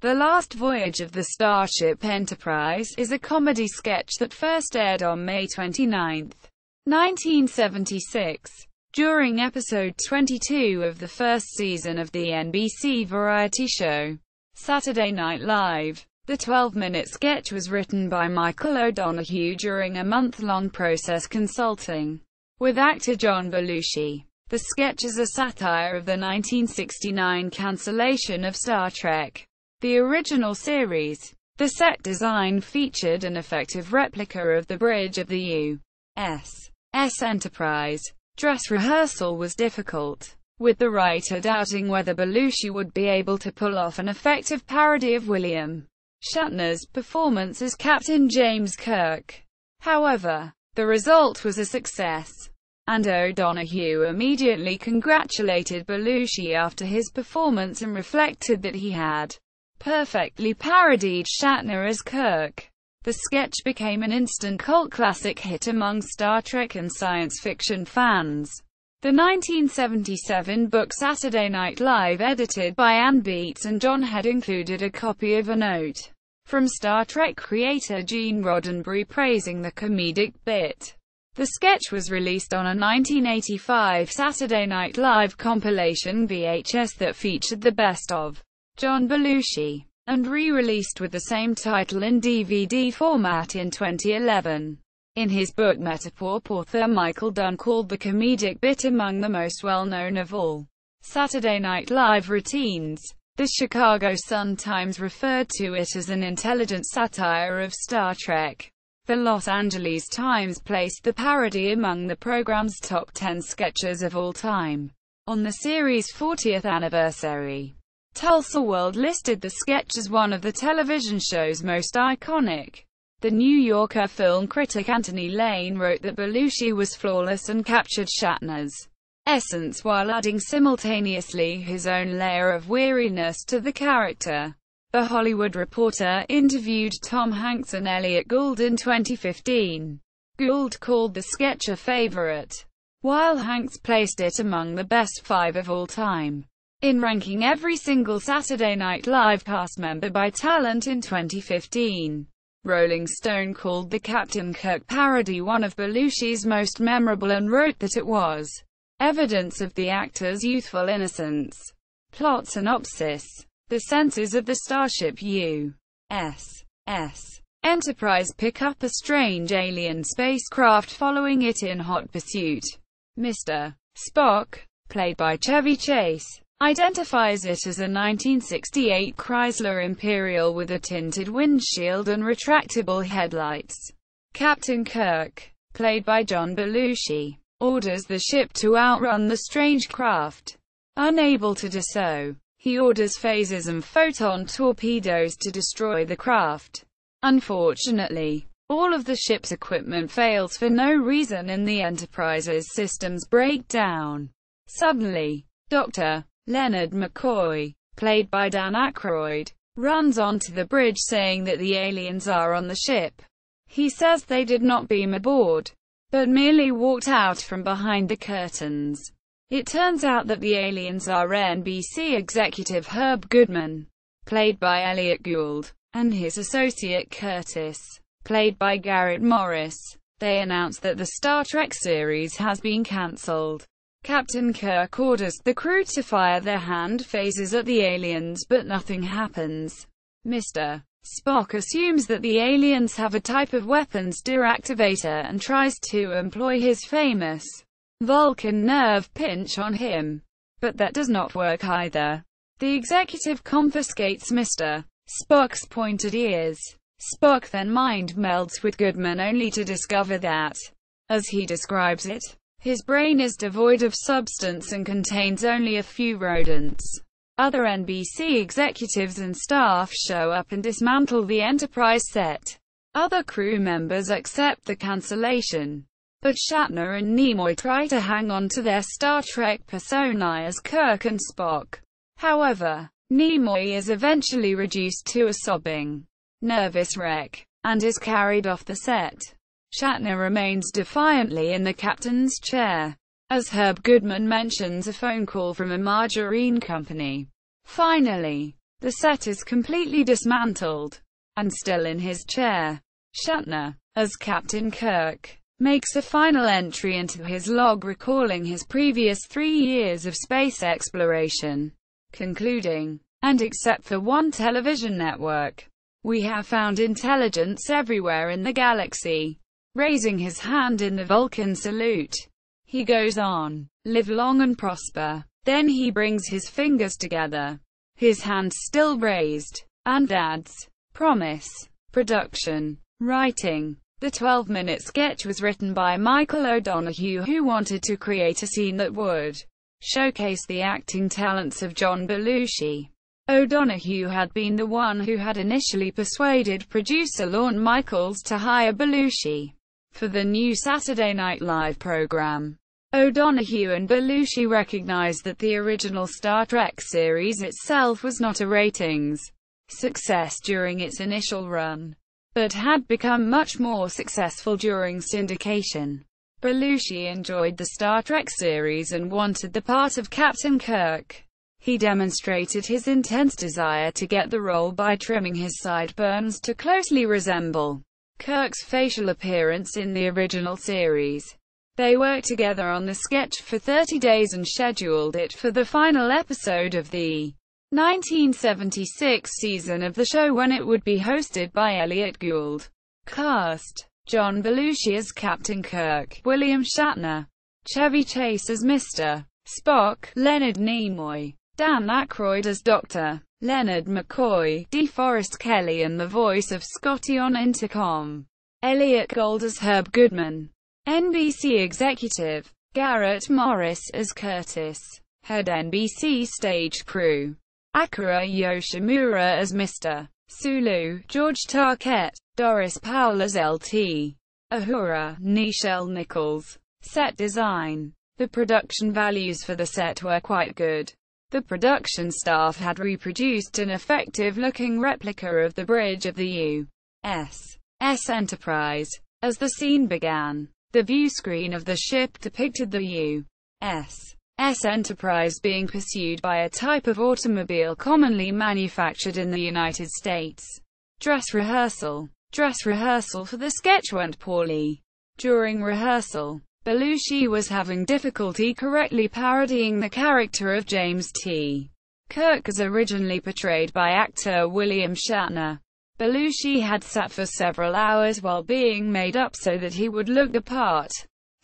The Last Voyage of the Starship Enterprise is a comedy sketch that first aired on May 29, 1976, during episode 22 of the first season of the NBC variety show, Saturday Night Live. The 12-minute sketch was written by Michael O'Donoghue during a month-long process consulting with actor John Belushi. The sketch is a satire of the 1969 cancellation of Star Trek, the original series. The set design featured an effective replica of the bridge of the U.S.S Enterprise. Dress rehearsal was difficult, with the writer doubting whether Belushi would be able to pull off an effective parody of William Shatner's performance as Captain James Kirk. However, the result was a success, and O'Donoghue immediately congratulated Belushi after his performance and reflected that he had perfectly parodied Shatner as Kirk. The sketch became an instant cult classic hit among Star Trek and science fiction fans. The 1977 book Saturday Night Live, edited by Ann Beatts and John Head, included a copy of a note from Star Trek creator Gene Roddenberry praising the comedic bit. The sketch was released on a 1985 Saturday Night Live compilation VHS that featured the best of John Belushi, and re-released with the same title in DVD format in 2011. In his book Metapop, author Michael Dunn called the comedic bit among the most well-known of all Saturday Night Live routines. The Chicago Sun-Times referred to it as an intelligent satire of Star Trek. The Los Angeles Times placed the parody among the program's top 10 sketches of all time. On the series' 40th anniversary, Tulsa World listed the sketch as one of the television show's most iconic. The New Yorker film critic Anthony Lane wrote that Belushi was flawless and captured Shatner's essence while adding simultaneously his own layer of weariness to the character. The Hollywood Reporter interviewed Tom Hanks and Elliot Gould in 2015. Gould called the sketch a favorite, while Hanks placed it among the best 5 of all time in ranking every single Saturday Night Live cast member by talent in 2015. Rolling Stone called the Captain Kirk parody one of Belushi's most memorable and wrote that it was evidence of the actor's youthful innocence. Plot synopsis. The censors of the Starship U.S.S Enterprise pick up a strange alien spacecraft following it in hot pursuit. Mr. Spock, played by Chevy Chase, identifies it as a 1968 Chrysler Imperial with a tinted windshield and retractable headlights. Captain Kirk, played by John Belushi, orders the ship to outrun the strange craft. Unable to do so, he orders phasers and photon torpedoes to destroy the craft. Unfortunately, all of the ship's equipment fails for no reason and the Enterprise's systems break down. Suddenly, Dr. Leonard McCoy, played by Dan Aykroyd, runs onto the bridge saying that the aliens are on the ship. He says they did not beam aboard, but merely walked out from behind the curtains. It turns out that the aliens are NBC executive Herb Goodman, played by Elliot Gould, and his associate Curtis, played by Garrett Morris. They announce that the Star Trek series has been cancelled. Captain Kirk orders the crew to fire their hand phasers at the aliens, but nothing happens. Mr. Spock assumes that the aliens have a type of weapons deactivator and tries to employ his famous Vulcan nerve pinch on him. But that does not work either. The executive confiscates Mr. Spock's pointed ears. Spock then mind melds with Goodman only to discover that, as he describes it, his brain is devoid of substance and contains only a few rodents. Other NBC executives and staff show up and dismantle the Enterprise set. Other crew members accept the cancellation, but Shatner and Nimoy try to hang on to their Star Trek persona as Kirk and Spock. However, Nimoy is eventually reduced to a sobbing, nervous wreck, and is carried off the set. Shatner remains defiantly in the captain's chair, as Herb Goodman mentions a phone call from a margarine company. Finally, The set is completely dismantled, and still in his chair. Shatner, as Captain Kirk, makes a final entry into his log recalling his previous 3 years of space exploration, concluding, "And except for one television network, we have found intelligence everywhere in the galaxy." Raising his hand in the Vulcan salute, he goes on, "Live long and prosper." Then he brings his fingers together, his hands still raised, and adds, "Promise." Production. Writing. The 12-minute sketch was written by Michael O'Donoghue, who wanted to create a scene that would showcase the acting talents of John Belushi. O'Donoghue had been the one who had initially persuaded producer Lorne Michaels to hire Belushi for the new Saturday Night Live program. O'Donoghue and Belushi recognized that the original Star Trek series itself was not a ratings success during its initial run, but had become much more successful during syndication. Belushi enjoyed the Star Trek series and wanted the part of Captain Kirk. He demonstrated his intense desire to get the role by trimming his sideburns to closely resemble Kirk's facial appearance in the original series. They worked together on the sketch for 30 days and scheduled it for the final episode of the 1976 season of the show, when it would be hosted by Elliot Gould. Cast: John Belushi as Captain Kirk, William Shatner, Chevy Chase as Mr. Spock, Leonard Nimoy, Dan Aykroyd as Dr. Leonard McCoy, DeForest Kelley and the voice of Scotty on intercom, Elliot Gould as Herb Goodman, NBC executive, Garrett Morris as Curtis, head NBC stage crew, Akira Yoshimura as Mr. Sulu, George Tarquette, Doris Powell as LT, Uhura, Nichelle Nichols. Set design. The production values for the set were quite good. The production staff had reproduced an effective-looking replica of the bridge of the U.S.S Enterprise. As the scene began, the view screen of the ship depicted the U.S.S Enterprise being pursued by a type of automobile commonly manufactured in the United States. Dress rehearsal. Dress rehearsal for the sketch went poorly. During rehearsal, Belushi was having difficulty correctly parodying the character of James T. Kirk as originally portrayed by actor William Shatner. Belushi had sat for several hours while being made up so that he would look the part.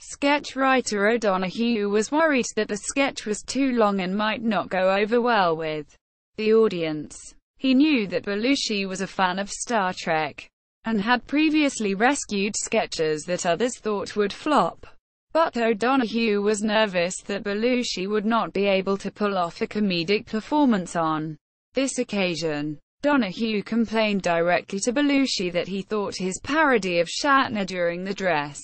Sketch writer O'Donoghue was worried that the sketch was too long and might not go over well with the audience. He knew that Belushi was a fan of Star Trek, and had previously rescued sketches that others thought would flop. But O'Donoghue was nervous that Belushi would not be able to pull off a comedic performance on this occasion. Donoghue complained directly to Belushi that he thought his parody of Shatner during the dress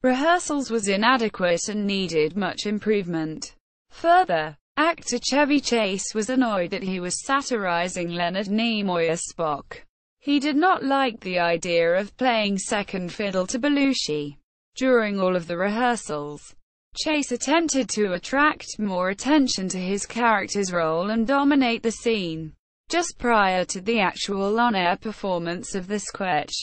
rehearsals was inadequate and needed much improvement. Further, actor Chevy Chase was annoyed that he was satirizing Leonard Nimoy as Spock. He did not like the idea of playing second fiddle to Belushi. During all of the rehearsals, Chase attempted to attract more attention to his character's role and dominate the scene. Just prior to the actual on-air performance of the sketch,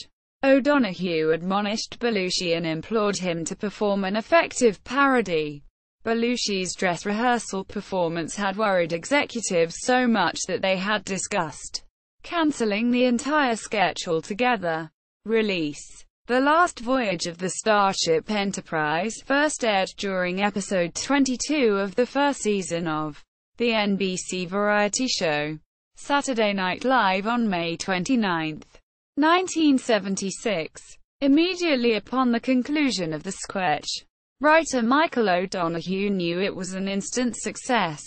O'Donoghue admonished Belushi and implored him to perform an effective parody. Belushi's dress rehearsal performance had worried executives so much that they had discussed canceling the entire sketch altogether. Release. The Last Voyage of the Starship Enterprise first aired during episode 22 of the first season of the NBC variety show Saturday Night Live on May 29, 1976. Immediately upon the conclusion of the sketch, writer Michael O'Donoghue knew it was an instant success.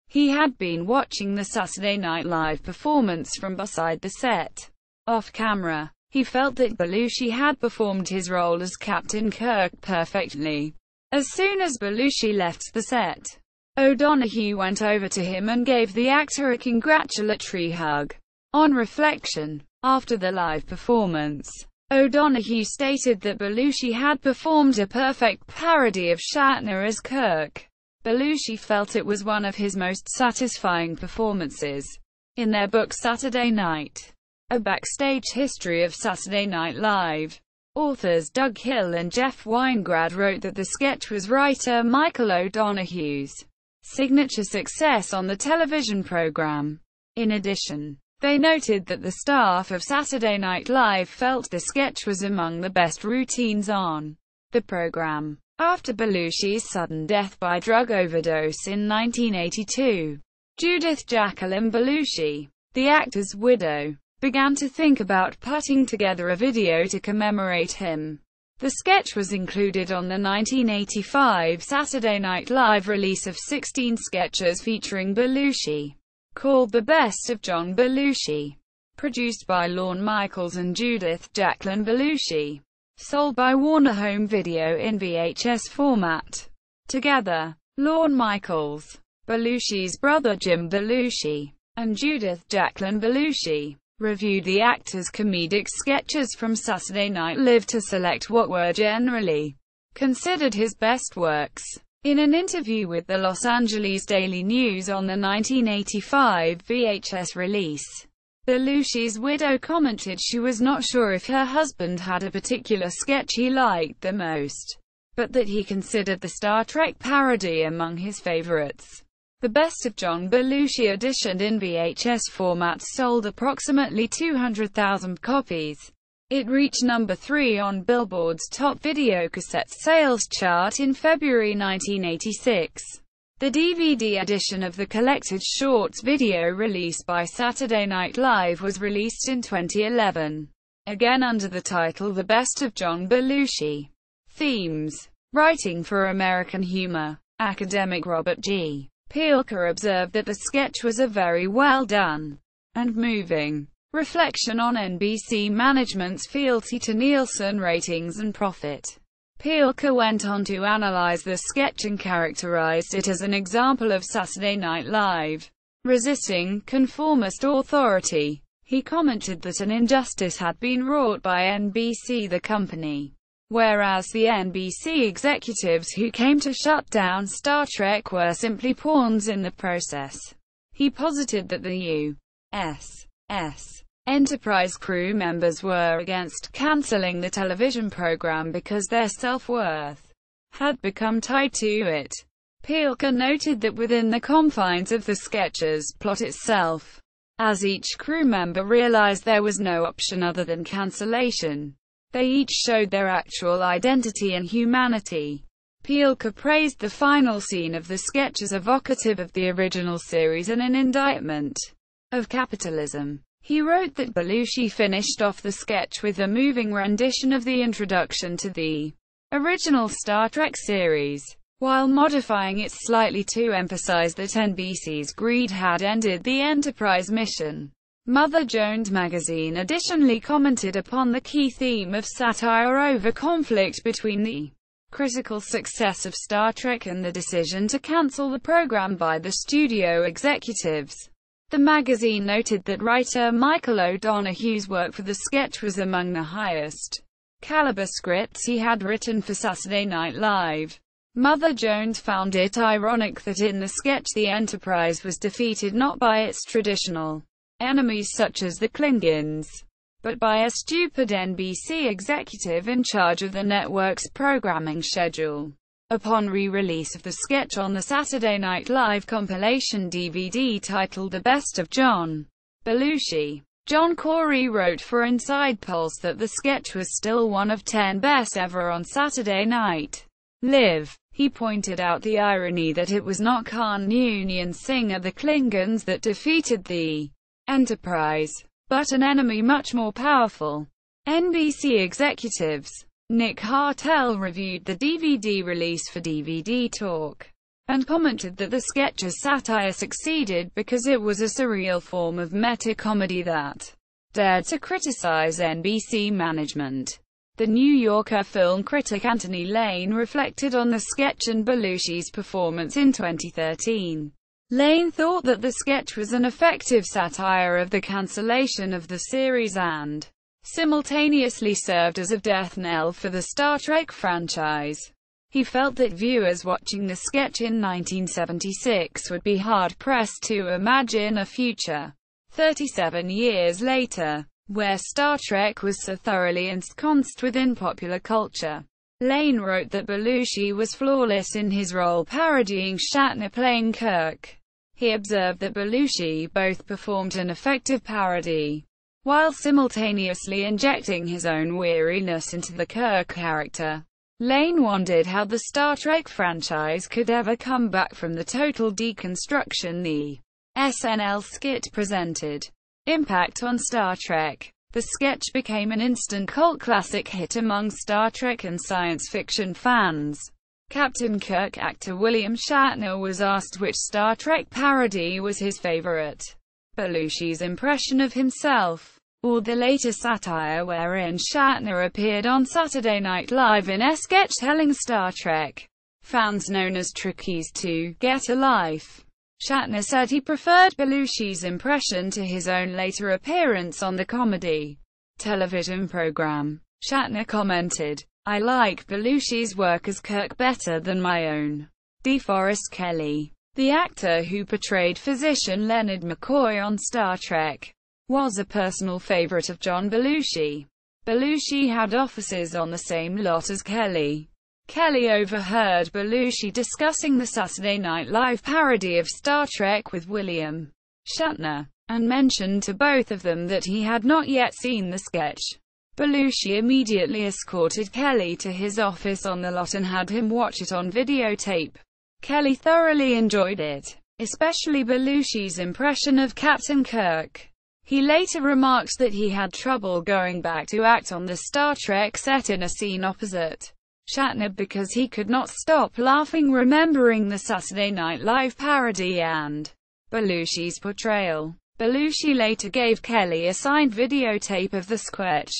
He had been watching the Saturday Night Live performance from beside the set. Off camera, he felt that Belushi had performed his role as Captain Kirk perfectly. As soon as Belushi left the set, O'Donoghue went over to him and gave the actor a congratulatory hug. On reflection, after the live performance, O'Donoghue stated that Belushi had performed a perfect parody of Shatner as Kirk. Belushi felt it was one of his most satisfying performances. In their book Saturday Night: A Backstage History of Saturday Night Live, authors Doug Hill and Jeff Weingrad wrote that the sketch was writer Michael O'Donoghue's signature success on the television program. In addition, they noted that the staff of Saturday Night Live felt the sketch was among the best routines on the program. After Belushi's sudden death by drug overdose in 1982, Judith Jacqueline Belushi, the actor's widow, began to think about putting together a video to commemorate him. The sketch was included on the 1985 Saturday Night Live release of 16 sketches featuring Belushi, called The Best of John Belushi, produced by Lorne Michaels and Judith Jacqueline Belushi, sold by Warner Home Video in VHS format. Together, Lorne Michaels, Belushi's brother Jim Belushi, and Judith Jacqueline Belushi reviewed the actor's comedic sketches from Saturday Night Live to select what were generally considered his best works. In an interview with the Los Angeles Daily News on the 1985 VHS release, Belushi's widow commented she was not sure if her husband had a particular sketch he liked the most, but that he considered the Star Trek parody among his favorites. The Best of John Belushi edition in VHS format sold approximately 200,000 copies. It reached number 3 on Billboard's Top Video Cassette Sales chart in February 1986. The DVD edition of the collected shorts video released by Saturday Night Live was released in 2011, again under the title The Best of John Belushi. Themes. Writing for American humor. Academic Robert G. Pielka observed that the sketch was a very well done and moving reflection on NBC management's fealty to Nielsen ratings and profit. Pielka went on to analyze the sketch and characterized it as an example of Saturday Night Live resisting conformist authority. He commented that an injustice had been wrought by NBC, the company, whereas the NBC executives who came to shut down Star Trek were simply pawns in the process. He posited that the U.S.S. Enterprise crew members were against canceling the television program because their self-worth had become tied to it. Pielka noted that within the confines of the sketch's plot itself, as each crew member realized there was no option other than cancellation, they each showed their actual identity and humanity. Pielka praised the final scene of the sketch as evocative of the original series and an indictment of capitalism. He wrote that Belushi finished off the sketch with a moving rendition of the introduction to the original Star Trek series, while modifying it slightly to emphasize that NBC's greed had ended the Enterprise mission. Mother Jones magazine additionally commented upon the key theme of satire over conflict between the critical success of Star Trek and the decision to cancel the program by the studio executives. The magazine noted that writer Michael O'Donoghue's work for the sketch was among the highest caliber scripts he had written for Saturday Night Live. Mother Jones found it ironic that in the sketch the Enterprise was defeated not by its traditional enemies such as the Klingons, but by a stupid NBC executive in charge of the network's programming schedule. Upon re-release of the sketch on the Saturday Night Live compilation DVD titled The Best of John Belushi, John Corey wrote for Inside Pulse that the sketch was still one of 10 best ever on Saturday Night Live. He pointed out the irony that it was not Khan Noonien singer the Klingons that defeated the Enterprise, but an enemy much more powerful. NBC executives Nick Hartel reviewed the DVD release for DVD Talk, and commented that the sketch's satire succeeded because it was a surreal form of meta-comedy that dared to criticize NBC management. The New Yorker film critic Anthony Lane reflected on the sketch and Belushi's performance in 2013. Lane thought that the sketch was an effective satire of the cancellation of the series and simultaneously served as a death knell for the Star Trek franchise. He felt that viewers watching the sketch in 1976 would be hard-pressed to imagine a future 37 years later, where Star Trek was so thoroughly ensconced within popular culture. Lane wrote that Belushi was flawless in his role parodying Shatner playing Kirk. He observed that Belushi both performed an effective parody, while simultaneously injecting his own weariness into the Kirk character. Lane wondered how the Star Trek franchise could ever come back from the total deconstruction the SNL skit presented. Impact on Star Trek. The sketch became an instant cult classic hit among Star Trek and science fiction fans. Captain Kirk actor William Shatner was asked which Star Trek parody was his favorite: Belushi's impression of himself, or the later satire wherein Shatner appeared on Saturday Night Live in a sketch telling Star Trek fans known as Trekkies to "get a life." Shatner said he preferred Belushi's impression to his own later appearance on the comedy television program. Shatner commented, "I like Belushi's work as Kirk better than my own." DeForest Kelley, the actor who portrayed physician Leonard McCoy on Star Trek, was a personal favorite of John Belushi. Belushi had offices on the same lot as Kelley. Kelley overheard Belushi discussing the Saturday Night Live parody of Star Trek with William Shatner, and mentioned to both of them that he had not yet seen the sketch. Belushi immediately escorted Kelley to his office on the lot and had him watch it on videotape. Kelley thoroughly enjoyed it, especially Belushi's impression of Captain Kirk. He later remarked that he had trouble going back to act on the Star Trek set in a scene opposite Shatner because he could not stop laughing remembering the Saturday Night Live parody and Belushi's portrayal. Belushi later gave Kelley a signed videotape of the sketch.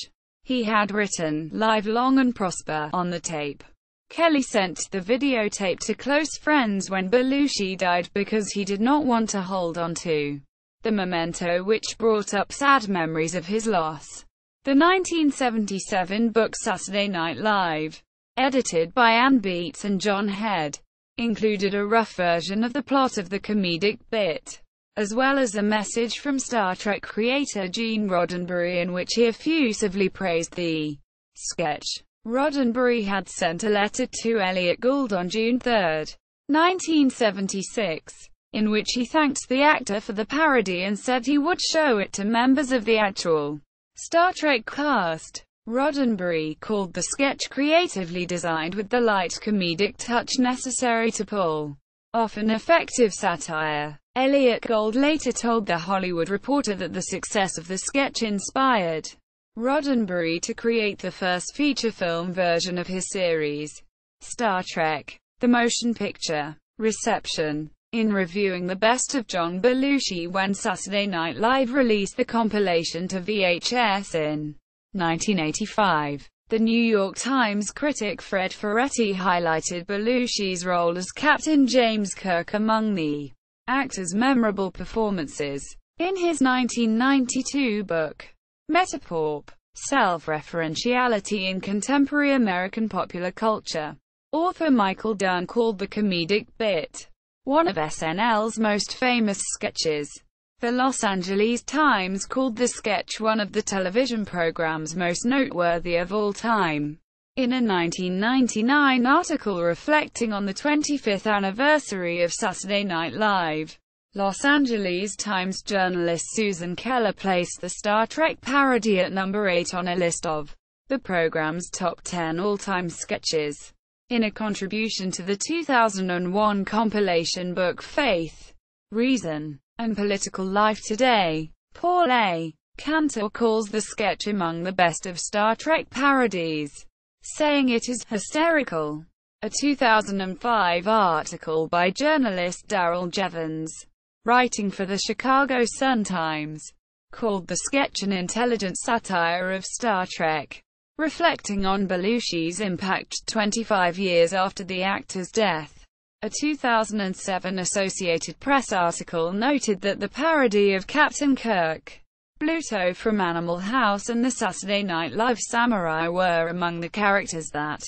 He had written, "Live long and prosper," on the tape. Kelley sent the videotape to close friends when Belushi died because he did not want to hold on to the memento, which brought up sad memories of his loss. The 1977 book Saturday Night Live, edited by Ann Beatts and John Head, included a rough version of the plot of the comedic bit, as well as a message from Star Trek creator Gene Roddenberry in which he effusively praised the sketch. Roddenberry had sent a letter to Elliott Gould on June 3, 1976, in which he thanked the actor for the parody and said he would show it to members of the actual Star Trek cast. Roddenberry called the sketch creatively designed with the light comedic touch necessary to pull off an effective satire. Elliott Gould later told The Hollywood Reporter that the success of the sketch inspired Roddenberry to create the first feature film version of his series, Star Trek: The Motion Picture. Reception. In reviewing the best of John Belushi when Saturday Night Live released the compilation to VHS in 1985, the New York Times critic Fred Ferretti highlighted Belushi's role as Captain James Kirk among the actor's memorable performances. In his 1992 book, Metapop, Self-Referentiality in Contemporary American Popular Culture, author Michael Dunn called the comedic bit one of SNL's most famous sketches. The Los Angeles Times called the sketch one of the television program's most noteworthy of all time. In a 1999 article reflecting on the 25th anniversary of Saturday Night Live, Los Angeles Times journalist Susan Keller placed the Star Trek parody at number 8 on a list of the program's top 10 all-time sketches. In a contribution to the 2001 compilation book Faith, Reason, and Political Life Today, Paul A. Cantor calls the sketch among the best of Star Trek parodies, saying it is hysterical. A 2005 article by journalist Darrell Jevons, writing for the Chicago Sun-Times, called the sketch an intelligent satire of Star Trek, reflecting on Belushi's impact 25 years after the actor's death. A 2007 Associated Press article noted that the parody of Captain Kirk, Bluto from Animal House and the Saturday Night Live Samurai were among the characters that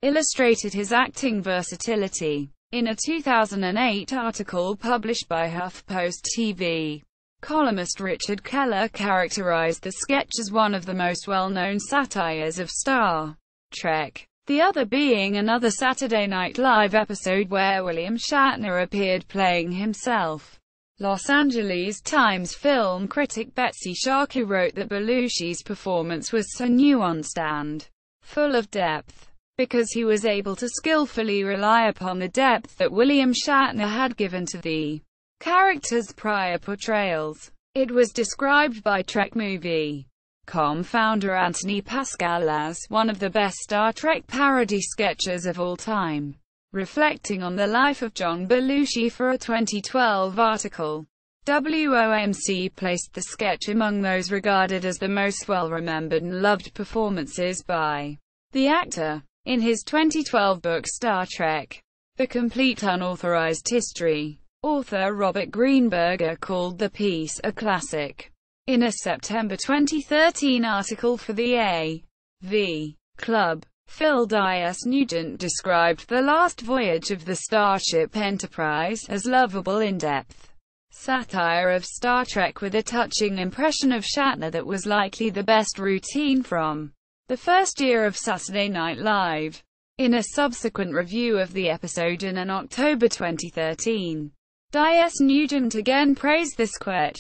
illustrated his acting versatility. In a 2008 article published by HuffPost TV, Columnist Richard Keller characterized the sketch as one of the most well-known satires of Star Trek, the other being another Saturday Night Live episode where William Shatner appeared playing himself. Los Angeles Times film critic Betsy Sharkey wrote that Belushi's performance was so nuanced and full of depth, because he was able to skillfully rely upon the depth that William Shatner had given to the character's prior portrayals. It was described by TrekMovie.com founder Anthony Pascal as one of the best Star Trek parody sketches of all time. Reflecting on the life of John Belushi for a 2012 article, WOMC placed the sketch among those regarded as the most well-remembered and loved performances by the actor. In his 2012 book Star Trek: The Complete Unauthorized History, author Robert Greenberger called the piece a classic. In a September 2013 article for the A.V. Club, Phil D.S. Nugent described the Last Voyage of the Starship Enterprise as lovable in-depth satire of Star Trek with a touching impression of Shatner that was likely the best routine from the first year of Saturday Night Live. In a subsequent review of the episode in an October 2013, D.S. Nugent again praised the sketch,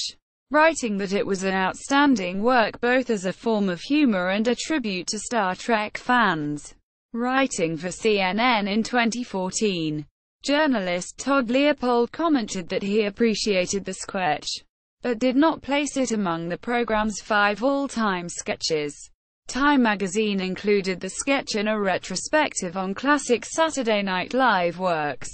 writing that it was an outstanding work both as a form of humor and a tribute to Star Trek fans. Writing for CNN in 2014, journalist Todd Leopold commented that he appreciated the sketch, but did not place it among the program's 5 all-time sketches. Time magazine included the sketch in a retrospective on classic Saturday Night Live works,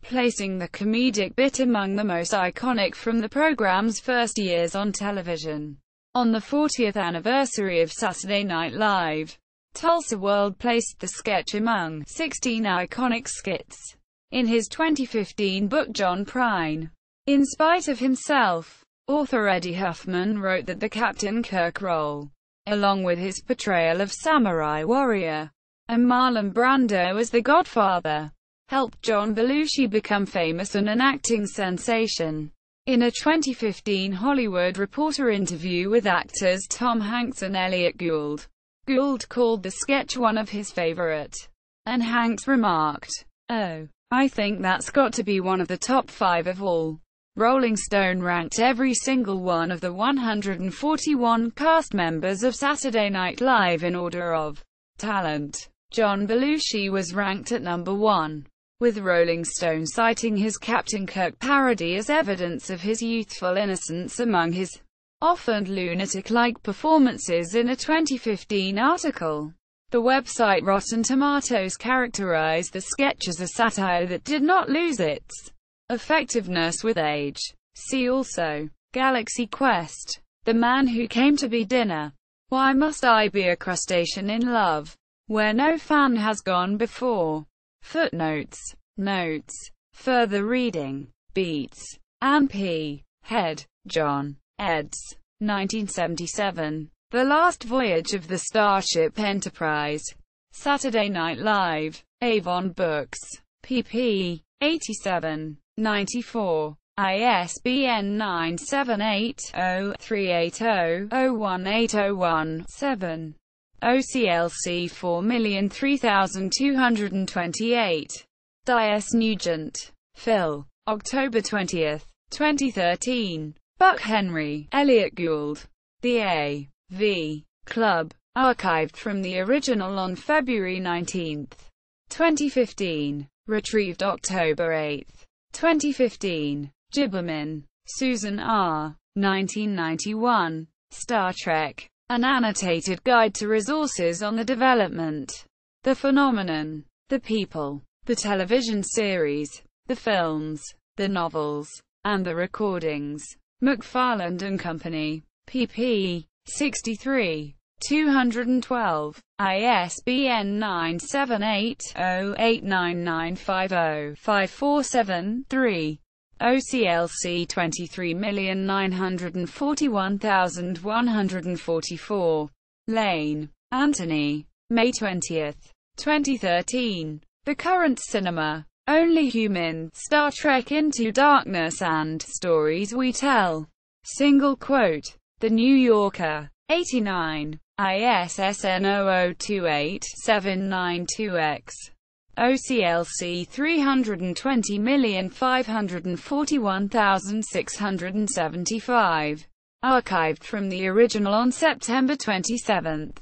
placing the comedic bit among the most iconic from the program's first years on television. On the 40th anniversary of Saturday Night Live, Tulsa World placed the sketch among 16 iconic skits. In his 2015 book John Prine, In Spite of Himself, author Eddie Huffman wrote that the Captain Kirk role, along with his portrayal of Samurai Warrior and Marlon Brando as the Godfather, helped John Belushi become famous and an acting sensation. In a 2015 Hollywood Reporter interview with actors Tom Hanks and Elliot Gould, Gould called the sketch one of his favorite, and Hanks remarked, "Oh, I think that's got to be one of the top 5 of all." Rolling Stone ranked every single one of the 141 cast members of Saturday Night Live in order of talent. John Belushi was ranked at number 1. With Rolling Stone citing his Captain Kirk parody as evidence of his youthful innocence among his often lunatic-like performances in a 2015 article. The website Rotten Tomatoes characterized the sketch as a satire that did not lose its effectiveness with age. See also: Galaxy Quest, The Man Who Came to Be Dinner, Why Must I Be a Crustacean in Love, Where No Fan Has Gone Before. Footnotes. Notes. Further reading. Beats. Ann P. Head. John. eds. 1977. The Last Voyage of the Starship Enterprise. Saturday Night Live. Avon Books. pp. 87. 94. ISBN 978-0-380-01801-7. OCLC 4003228. D.S. Nugent, Phil. October 20, 2013. Buck Henry, Elliot Gould. The A.V. Club. Archived from the original on February 19, 2015. Retrieved October 8, 2015. Gibberman, Susan R. 1991. Star Trek. An Annotated Guide to Resources on the Development, the Phenomenon, the People, the Television Series, the Films, the Novels, and the Recordings. McFarland and Company. pp. 63. 212. ISBN 978-089950-547-3. OCLC 23941144. Lane, Anthony. May 20, 2013. The Current Cinema. Only Human, Star Trek Into Darkness and Stories We Tell. Single quote. The New Yorker. 89. ISSN 0028-792X. OCLC 320,541,675. Archived from the original on September 27,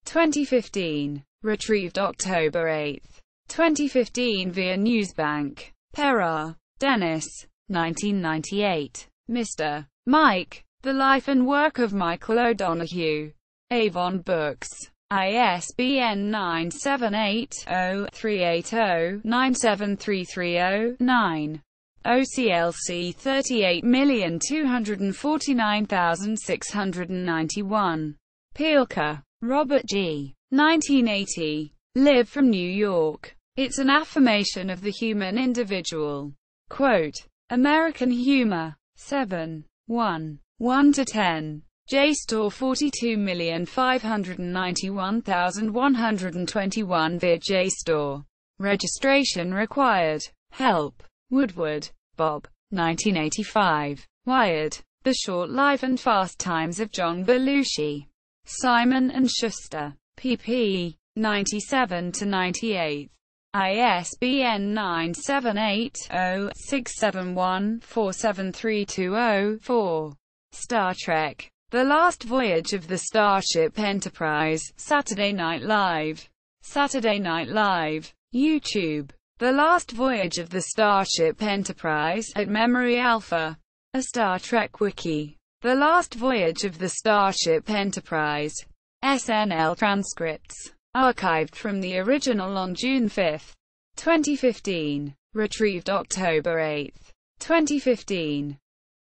2015. Retrieved October 8, 2015 via Newsbank. Perra, Dennis. 1998. Mr. Mike. The Life and Work of Michael O'Donoghue. Avon Books. ISBN 978-0-380-97330-9. OCLC 38,249,691. Pielka, Robert G. 1980. Live from New York. It's an affirmation of the human individual. Quote. American Humor. 7. 1. 1-10. JSTOR 42,591,121 via JSTOR. Registration required. Help. Woodward, Bob. 1985. Wired. The Short Life and Fast Times of John Belushi. Simon & Schuster. pp. 97-98. ISBN 978-0-671-47320-4. Star Trek. The Last Voyage of the Starship Enterprise, Saturday Night Live. Saturday Night Live. YouTube. The Last Voyage of the Starship Enterprise, at Memory Alpha. A Star Trek Wiki. The Last Voyage of the Starship Enterprise. SNL transcripts. Archived from the original on June 5, 2015. Retrieved October 8, 2015.